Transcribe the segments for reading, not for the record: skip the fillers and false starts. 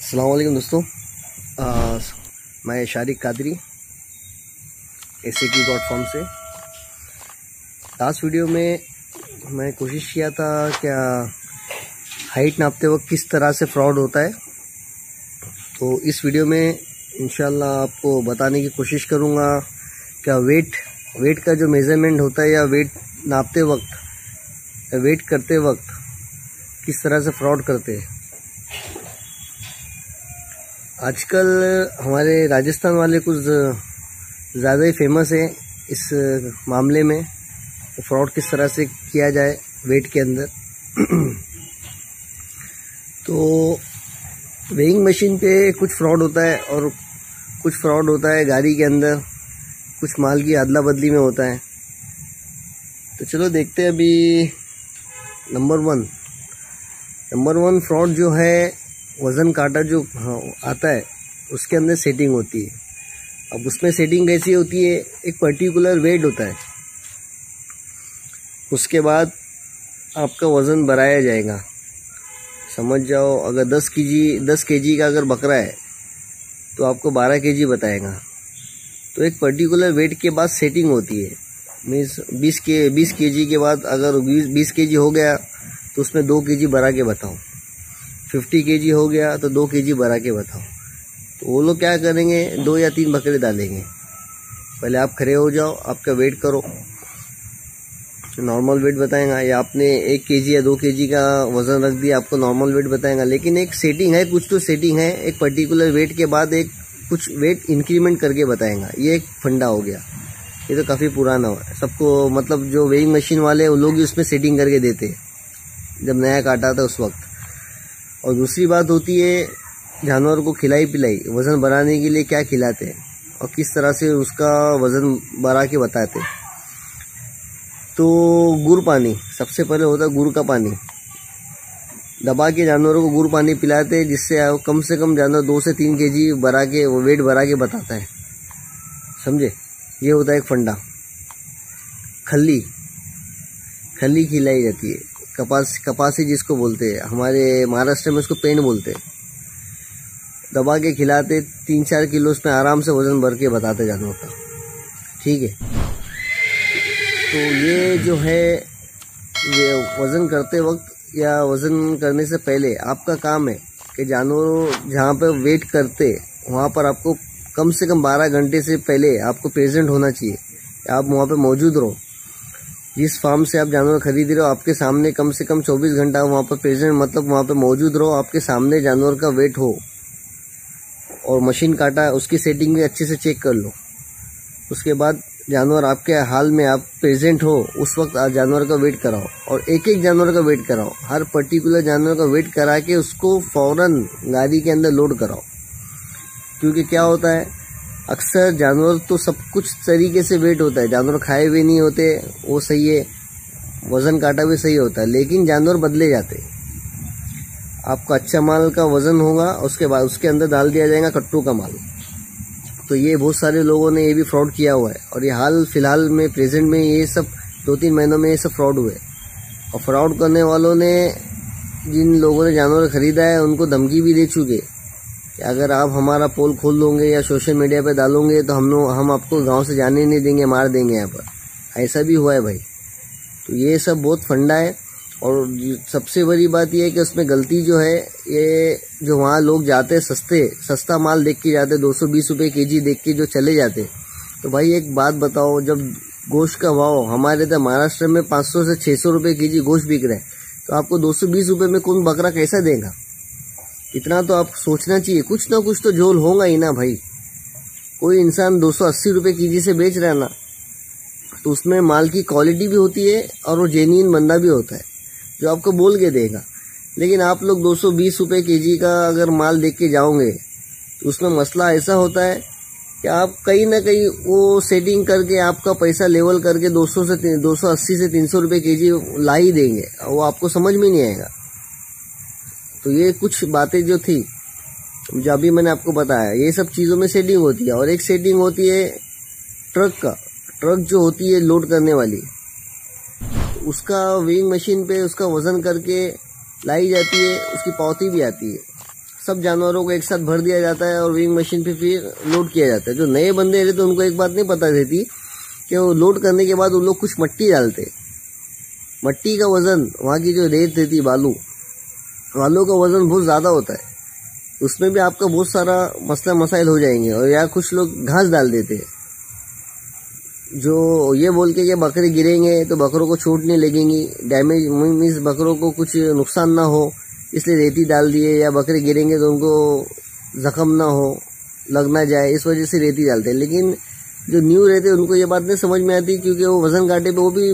अस्सलाम वालेकुम दोस्तों। मैं शारिक कादरी SAK.com से। लास्ट वीडियो में मैं कोशिश किया था क्या हाइट नापते वक्त किस तरह से फ्रॉड होता है, तो इस वीडियो में इंशाल्लाह आपको बताने की कोशिश करूँगा क्या वेट का जो मेज़रमेंट होता है या वेट नापते वक्त या वेट करते वक्त किस तरह से फ्रॉड करते हैं। आजकल हमारे राजस्थान वाले कुछ ज़्यादा ही फेमस है इस मामले में, फ्रॉड किस तरह से किया जाए वेट के अंदर। तो वेइंग मशीन पे कुछ फ्रॉड होता है और कुछ फ्रॉड होता है गाड़ी के अंदर, कुछ माल की अदला बदली में होता है। तो चलो देखते हैं। अभी नंबर वन फ्रॉड जो है, वज़न काटा जो आता है उसके अंदर सेटिंग होती है। अब उसमें सेटिंग कैसी होती है, एक पर्टिकुलर वेट होता है, उसके बाद आपका वज़न बढ़ाया जाएगा। समझ जाओ, अगर 10 केजी का अगर बकरा है तो आपको 12 केजी बताएगा। तो एक पर्टिकुलर वेट के बाद सेटिंग होती है। मीन्स 20 केजी के बाद अगर 20 केजी हो गया तो उसमें 2 केजी बढ़ा के बताओ। 50 केजी हो गया तो 2 केजी बढ़ा के बताओ। तो वो लोग क्या करेंगे, 2 या 3 बकरे डालेंगे। पहले आप खड़े हो जाओ, आपका वेट करो, नॉर्मल वेट बताएगा, या आपने 1 केजी या 2 केजी का वज़न रख दिया, आपको नॉर्मल वेट बताएगा। लेकिन एक सेटिंग है, कुछ तो सेटिंग है, एक पर्टिकुलर वेट के बाद एक कुछ वेट इंक्रीमेंट करके बताएगा। ये एक फंडा हो गया। ये तो काफ़ी पुराना है सबको, मतलब जो वेइंग मशीन वाले वो लोग ही उसमें सेटिंग करके देते हैं जब नया काटा था उस वक्त। और दूसरी बात होती है जानवर को खिलाई पिलाई, वज़न बढ़ाने के लिए क्या खिलाते हैं और किस तरह से उसका वज़न बढ़ा के बताते। तो गुड़ पानी सबसे पहले होता है, गुड़ का पानी दबा के जानवरों को गुड़ पानी पिलाते हैं, जिससे कम से कम जानवर 2 से 3 केजी बढ़ा के वेट बढ़ा के बताता है। समझे, ये होता है एक फंडा। खल्ली खिलाई जाती है, कपासी जिसको बोलते हैं, हमारे महाराष्ट्र में उसको पेंड बोलते हैं। दबा के खिलाते, 3-4 किलो उसमें आराम से वज़न भर के बताते जानवर का। ठीक है, तो ये जो है ये वज़न करते वक्त या वज़न करने से पहले आपका काम है कि जानवर जहाँ पर वेट करते वहाँ पर आपको कम से कम 12 घंटे से पहले आपको प्रेजेंट होना चाहिए। आप वहाँ पे मौजूद रहो। जिस फार्म से आप जानवर खरीद रहे हो आपके सामने कम से कम 24 घंटा वहाँ पर प्रेजेंट, मतलब वहाँ पे मौजूद रहो, आपके सामने जानवर का वेट हो और मशीन काटा उसकी सेटिंग भी अच्छे से चेक कर लो। उसके बाद जानवर आपके हाल में आप प्रेजेंट हो उस वक्त आप जानवर का वेट कराओ और एक जानवर का वेट कराओ। हर पर्टिकुलर जानवर का वेट करा के उसको फौरन गाड़ी के अंदर लोड कराओ। क्योंकि क्या होता है, अक्सर जानवर तो सब कुछ तरीके से वेट होता है, जानवर खाए हुए नहीं होते, वो सही है, वज़न काटा भी सही होता है, लेकिन जानवर बदले जाते। आपका अच्छा माल का वज़न होगा, उसके बाद उसके अंदर डाल दिया जाएगा कट्टू का माल। तो ये बहुत सारे लोगों ने ये भी फ्रॉड किया हुआ है और ये हाल फिलहाल में प्रेजेंट में ये सब 2-3 महीनों में ये सब फ्रॉड हुए। और फ्रॉड करने वालों ने, जिन लोगों ने जानवर खरीदा है, उनको धमकी भी दे चुके कि अगर आप हमारा पोल खोल दोगे या सोशल मीडिया पे डालोगे तो हम आपको गांव से जाने नहीं देंगे, मार देंगे यहाँ पर। ऐसा भी हुआ है भाई। तो ये सब बहुत फंडा है। और सबसे बड़ी बात यह है कि उसमें गलती जो है, ये जो वहाँ लोग जाते सस्ता माल देख के जाते, 220 रुपये केजी देख के जो चले जाते। तो भाई एक बात बताओ, जब गोश्त का भाव हमारे इधर महाराष्ट्र में 500 से 600 रुपये केजी गोश्त बिक रहा है, तो आपको 220 रुपये में कौन बकरा कैसा देगा? इतना तो आप सोचना चाहिए, कुछ ना कुछ तो झोल होगा ही ना भाई। कोई इंसान 280 रुपये केजी से बेच रहा है ना, तो उसमें माल की क्वालिटी भी होती है और वो जेन्युइन बंदा भी होता है जो आपको बोल के देगा। लेकिन आप लोग 220 रुपये केजी का अगर माल देख के जाओगे तो उसमें मसला ऐसा होता है कि आप कहीं ना कहीं वो सेटिंग करके आपका पैसा लेवल करके 280 से 300 रुपये केजी ला ही देंगे, वो आपको समझ में नहीं आएगा। तो ये कुछ बातें जो थी, जो अभी मैंने आपको बताया, ये सब चीज़ों में सेटिंग होती है। और एक सेटिंग होती है ट्रक जो होती है लोड करने वाली, उसका वेइंग मशीन पे उसका वज़न करके लाई जाती है, उसकी पावती भी आती है। सब जानवरों को एक साथ भर दिया जाता है और वेइंग मशीन पे फिर लोड किया जाता है। जो नए बंदे रहते उनको एक बात नहीं पता रहती कि वो लोड करने के बाद उन लोग कुछ मट्टी डालते। मट्टी का वजन, वहाँ की जो रेत रहती, बालू का वजन बहुत ज़्यादा होता है, उसमें भी आपका बहुत सारा मसला मसाइल हो जाएंगे। और या कुछ लोग घास डाल देते हैं, जो ये बोल के कि बकरे गिरेंगे तो बकरों को चोट नहीं लगेंगी, डैमेज मीन्स बकरों को कुछ नुकसान ना हो, इसलिए रेती डाल दिए, या बकरे गिरेंगे तो उनको जख्म ना हो, लग ना जाए, इस वजह से रेती डालते हैं। लेकिन जो न्यू रहते हैं उनको ये बात नहीं समझ में आती, क्योंकि वो वजन कांटे पे वो भी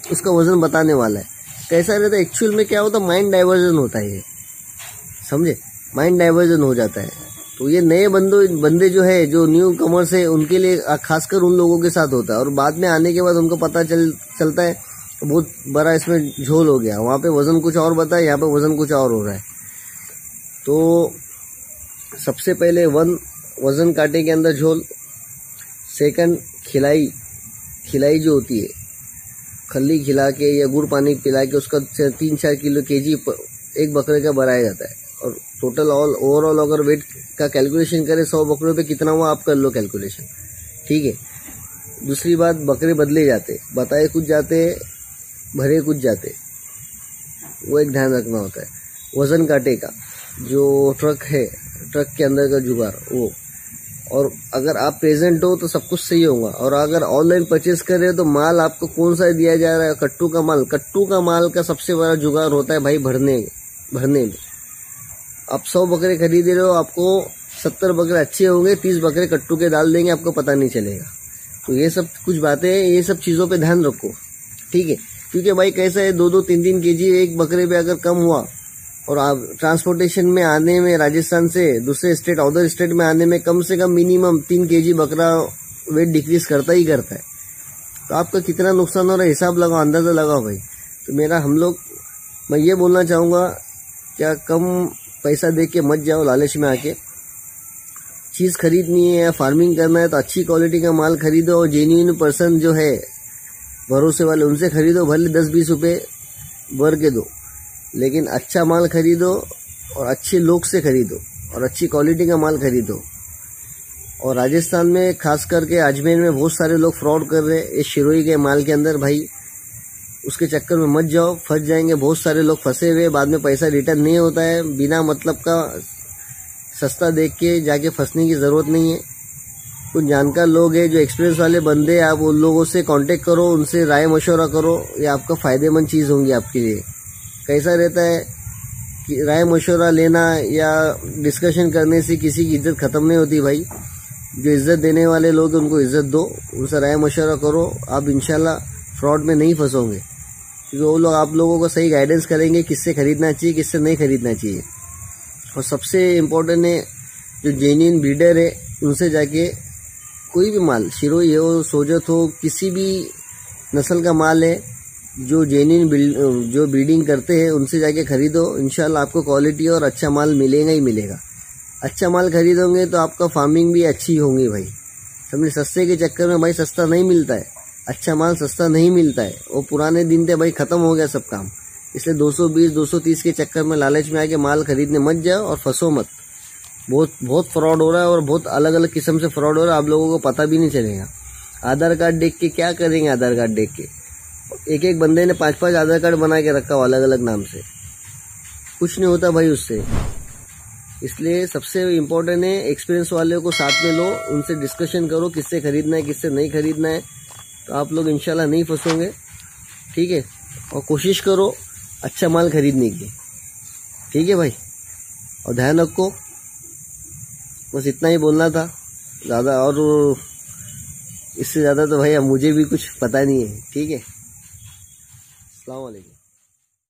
उसका वजन बताने वाला है। कैसा रहता है एक्चुअल में, क्या होता है, माइंड डाइवर्जन होता है, ये समझे, माइंड डाइवर्जन हो जाता है। तो ये नए बंदे जो है, जो न्यू कमर्स है, उनके लिए खासकर उन लोगों के साथ होता है। और बाद में आने के बाद उनको पता चलता है बहुत बड़ा इसमें झोल हो गया, वहाँ पे वजन कुछ और बताया, यहाँ पे वजन कुछ और हो रहा है। तो सबसे पहले वजन कांटे के अंदर झोल, सेकंड खिलाई जो होती है, खल्ली खिला के या गुड़ पानी पिला के उसका 3-4 किलो केजी एक बकरे का बनाया जाता है। और टोटल ओवरऑल अगर वेट का कैलकुलेशन करें 100 बकरों पे कितना हुआ आप कर लो कैलकुलेशन, ठीक है। दूसरी बात, बकरे बदले जाते, बताए कुछ जाते, भरे कुछ जाते, वो एक ध्यान रखना होता है। वजन कांटे का जो ट्रक है, ट्रक के अंदर का जुगाड़ वो, और अगर आप प्रेजेंट हो तो सब कुछ सही होगा। और अगर ऑनलाइन परचेज कर रहे हो तो माल आपको कौन सा दिया जा रहा है, कट्टू का माल का सबसे बड़ा जुगाड़ होता है भाई भरने में। आप 100 बकरे खरीद रहे हो, आपको 70 बकरे अच्छे होंगे, 30 बकरे कट्टू के डाल देंगे, आपको पता नहीं चलेगा। तो ये सब कुछ बातें, ये सब चीज़ों पे ध्यान रखो, ठीक है। क्योंकि भाई कैसा है, 2-3 केजी एक बकरे पे अगर कम हुआ, और आप ट्रांसपोर्टेशन में आने में राजस्थान से दूसरे स्टेट, अदर स्टेट में आने में कम से कम मिनिमम 3 केजी बकरा वेट डिक्रीज करता ही करता है। तो आपका कितना नुकसान हो रहा है हिसाब लगाओ, अंदाजा लगाओ भाई। तो मैं ये बोलना चाहूँगा, क्या कम पैसा दे के मत जाओ लालच में आके। चीज़ खरीदनी है या फार्मिंग करना है तो अच्छी क्वालिटी का माल खरीदो, और जेन्युइन पर्सन जो है भरोसे वाले उनसे खरीदो, भले 10-20 रुपये भर के दो, लेकिन अच्छा माल खरीदो और अच्छे लोग से खरीदो और अच्छी क्वालिटी का माल खरीदो। और राजस्थान में खास करके अजमेर में बहुत सारे लोग फ्रॉड कर रहे हैं इस शिरोई के माल के अंदर, भाई उसके चक्कर में मत जाओ, फंस जाएंगे। बहुत सारे लोग फंसे हुए, बाद में पैसा रिटर्न नहीं होता है। बिना मतलब का सस्ता देख के जाके फंसने की ज़रूरत नहीं है। कुछ जानकार लोग हैं, जो एक्सपीरियंस वाले बंदे, आप उन लोगों से कांटेक्ट करो, उनसे राय मशवरा करो, ये आपका फ़ायदेमंद चीज़ होंगी आपके लिए। कैसा रहता है कि राय मशवरा लेना या डिस्कशन करने से किसी की इज्जत ख़त्म नहीं होती भाई। जो इज्जत देने वाले लोग उनको इज्जत दो, उनसे राय मशवरा करो, आप इंशाल्लाह फ्रॉड में नहीं फंसोगे। क्योंकि वो लोग आप लोगों को सही गाइडेंस करेंगे, किससे खरीदना चाहिए, किससे नहीं खरीदना चाहिए। और सबसे इम्पोर्टेंट है, जो जेन्युइन ब्रीडर है उनसे जाके कोई भी माल, शिरोई हो, सोजत हो, किसी भी नस्ल का माल है जो जेन्युइन जो ब्रीडिंग करते हैं, उनसे जाके खरीदो। इंशाल्लाह आपको क्वालिटी और अच्छा माल मिलेगा ही मिलेगा। अच्छा माल खरीदोगे तो आपका फार्मिंग भी अच्छी होंगी भाई, समझे। सस्ते के चक्कर में भाई सस्ता नहीं मिलता है, अच्छा माल सस्ता नहीं मिलता है। वो पुराने दिन थे भाई, ख़त्म हो गया सब काम। इसलिए 220-230 के चक्कर में लालच में आके माल खरीदने मत जाओ और फंसो मत। बहुत फ्रॉड हो रहा है, और बहुत अलग अलग किस्म से फ्रॉड हो रहा है, आप लोगों को पता भी नहीं चलेगा। आधार कार्ड देख के क्या करेंगे, आधार कार्ड देख के एक बंदे ने 5-5 आधार कार्ड बना के रखा हो अलग अलग नाम से, कुछ नहीं होता भाई उससे। इसलिए सबसे इम्पोर्टेंट है, एक्सपीरियंस वाले को साथ में लो, उनसे डिस्कशन करो किससे खरीदना है, किससे नहीं खरीदना है, तो आप लोग इंशाल्लाह नहीं फंसोगे, ठीक है। और कोशिश करो अच्छा माल खरीदने की, ठीक है भाई। और ध्यान रखो, बस इतना ही बोलना था, ज़्यादा और इससे ज़्यादा तो भाई अब मुझे भी कुछ पता नहीं है, ठीक है। अस्सलाम वालेकुम।